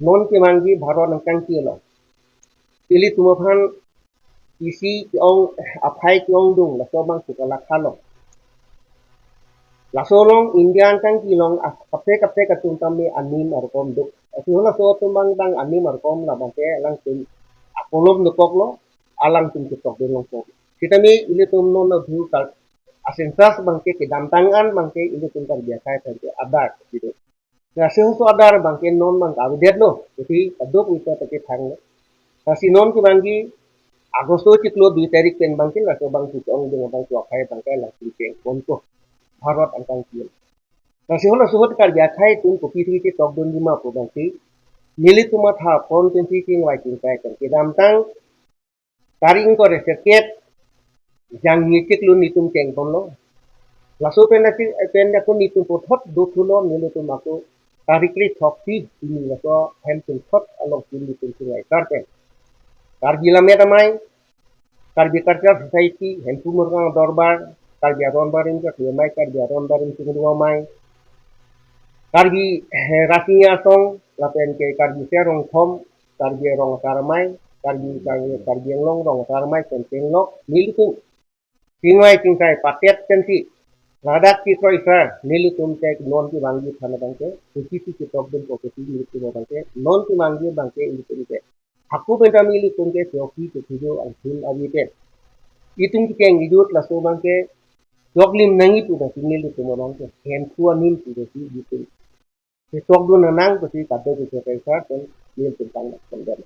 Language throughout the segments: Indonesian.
non ke manggi bharot nang kang ki lo ili tumaphan isi ki ong aphai ki ong dung la so bang su la khalo la so long indian kang ki long kapte ka tum tam mi anim ar kom du si hola so tum bang anim ar kom la bang ke lang tum apolom no kok lo alang tum ki tok de long kok kita mi ili tum non na dhu ka asensas bang ke dam tangan bang ke ili tum kar biasa ke adar gitu. Nah, so adar bang ke non bang ka bidet lo jadi aduk wita ke thang lo kasi non ki banggi Agosto ciklo 2 tarik pen bangkin la so bang su ong dengan bang tua kai bang kai la su ke konto Bharat angkang kiel. Na si hola suhot kar ya khai tun ko pi thi tok don lima po bang si nili tuma tha pon ten thi king wai king kai kan ke dam tang taring ko re seket jang ni ciklo ni tum keng kon lo. La so pen na ko ni tum po thot do thulo nili tum ako tarik li thok ti ni la so hem tum thot along tin ni tum king wai kar pen. Kar gila me tamai Karbi Karja Society, Hentu Murgang Dorbar, Karbi Aron Barin ka Kiyamai, Karbi Aron Barin Singduamai, Karbi Rasinya Song, Lapen ke Karbi Serong Tom, Karbi Rong Saramai, Karbi Long Rong Saramai, Kenteng Lok, Militu, Singwai Singkai Paket Kenti, Radak ki Kroisa, Militum Tek Non ki Bangi Thana Bangke, Suci ki Tokdun Kokesi Militu Bangke, Non ki Bangi Bangke Militum Tek. Aku benta Militum Tek, Yoki Tujo Alfil Abite. Itung ki keng idut la so bangke Joglim nangi tu da sinil tu bangke hen tua nim tu da si gitu se tok do nanang tu si kado tu se kaisa ten nil tu tang kan dan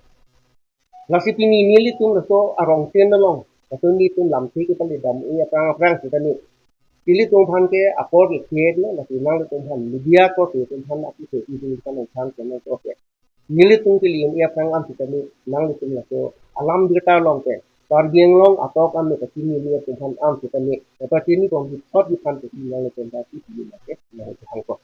la si pini nil tu la so arong ten na long la so ni tu lam thi ki pali dam i apang aprang si tani pili tu phan ke apor ke khed na la si nang tu phan media ko tu phan api se i tu kan phan ke na to ke nil tu ke liye i apang am si tani nang tu la so alam dirta long ke Tarbiang long atau kami ke sini ni Tuhan am kita ni. Lepas ini kong di thot di kan ke sini yang lepas tadi di mana ke yang itu hangko.